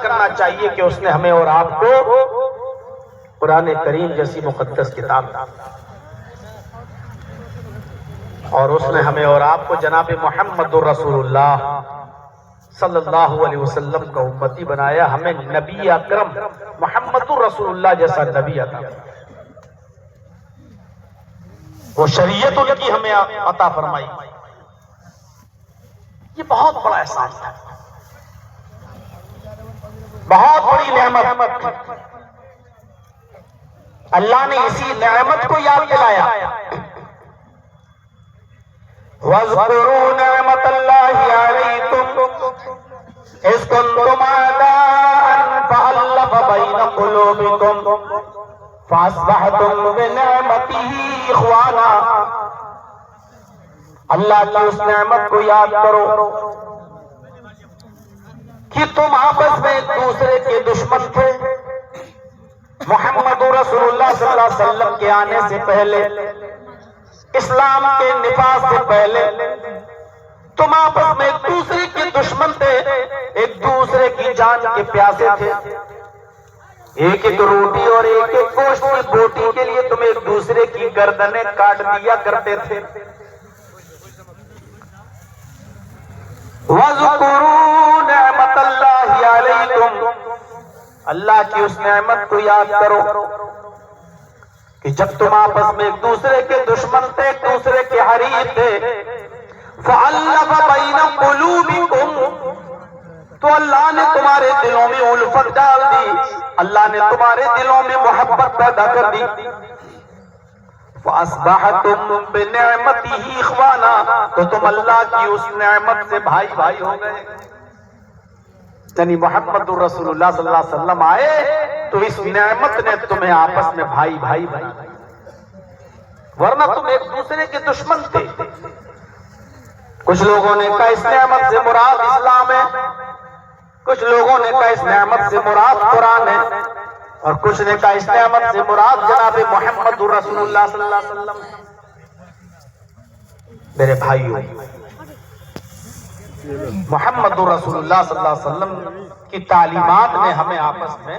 करना चाहिए कि उसने हमें और आपको कुरान करीम जैसी मुकद्दस किताब दी और उसने हमें और आपको जनाब मोहम्मद रसूलुल्लाह सल्लल्लाहु अलैहि वसल्लम का उम्मती बनाया। हमें नबी अकरम मोहम्मद रसूलुल्लाह जैसा नबी अता, वो शरीयत उनकी हमें अता फरमाई। ये बहुत बड़ा एहसान था, बहुत बड़ी नेमत। अल्लाह ने इसी नेमत को याद दिलाया। वज़कुरू नेमतल्लाहि अलैकुम इज़ कुंतुम अदाअन फ़अल्लफ़ बैन क़ुलूबिकुम फ़अस्बहतुम बिनिअमतिही इख़वाना। अल्लाह की उस नेमत को याद करो कि तुम आपस में एक दूसरे के दुश्मन थे। मोहम्मद रसूलुल्लाह सल्लल्लाहु अलैहि वसल्लम के आने से पहले, इस्लाम के निफाज से पहले तुम आपस में एक दूसरे के दुश्मन थे, एक दूसरे की जान के प्यासे थे। एक एक रोटी और एक एक गोश्त की बोटी के लिए तुम एक दूसरे की गर्दनें काट दिया करते थे। वज़कुरू नेमतल्लाहि अलैकुम, अल्लाह की उस नेमत को याद करो कि जब तुम आपस में एक दूसरे के दुश्मन थे, एक दूसरे के हरीफ थे, फ़अल्लफ़ बैन क़ुलूबिकुम, तो अल्लाह ने तुम्हारे दिलों में उल्फत डाल दी, अल्लाह ने तुम्हारे दिलों में मोहब्बत पैदा कर दी। फ़अस्बहतुम बिनिअमतिही इख़वाना, तो तुम अल्लाह की उस नेमत से भाई भाई हो गए। यानी मोहम्मद रसूलुल्लाह सल्लल्लाहु अलैहि वसल्लम आए तो इस नेमत ने तुम्हें आपस में भाई भाई भाई, वरना तुम एक दूसरे के दुश्मन थे। कुछ लोगों ने कहा इस नेमत से मुराद इस्लाम है, कुछ लोगों ने कहा इस नेमत से मुराद कुरान है, और कुछ ने कहा इस नेमत से मुराद जनाब मोहम्मद रसूलुल्लाह सल्लल्लाहु अलैहि वसल्लम। मेरे भाइयों, मोहम्मद रसूलुल्लाह सल्लल्लाहु अलैहि वसल्लम की तालीमात ने हमें आपस में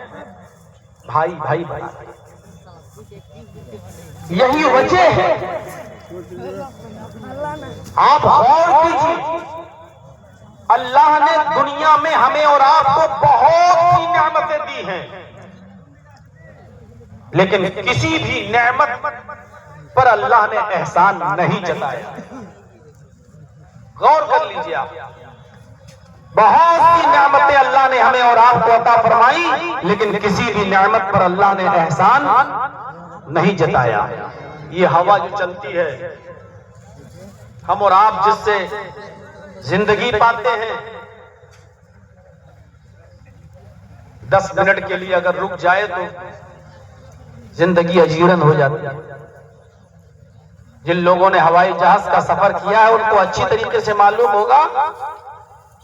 भाई भाई भाई, यही वजह है। आप गौर कीजिए, अल्लाह ने दुनिया में हमें और आपको बहुत सी नेमतें दी हैं, लेकिन किसी भी नेमत पर अल्लाह ने एहसान नहीं जताया। गौर कर लीजिए आप, बहुत सी नेमतें अल्लाह ने हमें और आपको अता फरमाई, लेकिन किसी भी नेमत पर अल्लाह ने एहसान नहीं जताया। ये हवा जो चलती है, हम और आप जिससे जिंदगी पाते हैं, 10 मिनट के लिए अगर रुक जाए तो जिंदगी अजीरन हो जाती है। जिन लोगों ने हवाई जहाज का सफर किया है उनको अच्छी तरीके से मालूम होगा,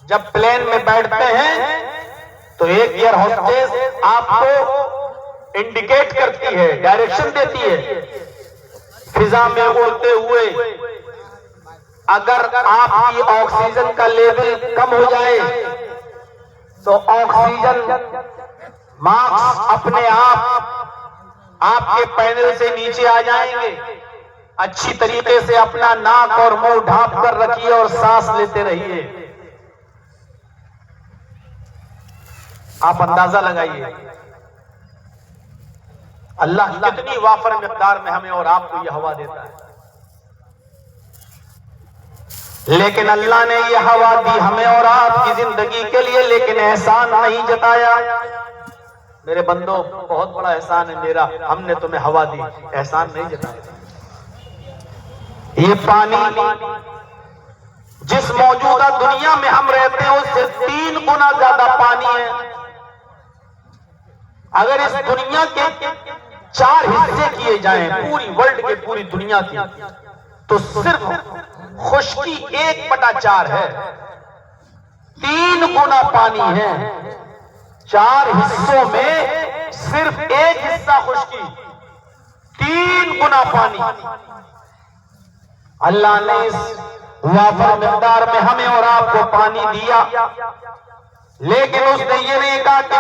जब प्लेन में बैठते हैं तो एक एयर होस्टेस आपको इंडिकेट करती है, डायरेक्शन देती है। फिजा में उड़ते हुए अगर आपकी ऑक्सीजन का लेवल कम हो जाए तो ऑक्सीजन मास्क अपने आप आपके पैनल से नीचे आ जाएंगे। अच्छी तरीके से अपना नाक और मुंह ढांप कर रखिए और सांस लेते रहिए। आप अंदाजा लगाइए अल्लाह कितनी वाफर मिकदार में हमें और आपको यह हवा देता है। लेकिन अल्लाह ने यह हवा दी हमें और आपकी जिंदगी के लिए, लेकिन एहसान नहीं जताया। मेरे बंदो, बहुत बड़ा एहसान है मेरा, हमने तुम्हें हवा दी, एहसान नहीं जताया। ये पानी जिस मौजूदा दुनिया में हम रहते हैं उससे 3 गुना ज्यादा पानी है। अगर इस दुनिया के 4 हिस्से किए जाएं, पूरी वर्ल्ड के, पूरी दुनिया की, तो सिर्फ खुश्की 1/4 है। 3 गुना पानी है। 4 हिस्सों में सिर्फ 1 हिस्सा खुश्की, 3 गुना पानी। अल्लाह ने इस वाफर मिकदार में हमें और आपको पानी दिया, लेकिन उस दैये ने कहा कि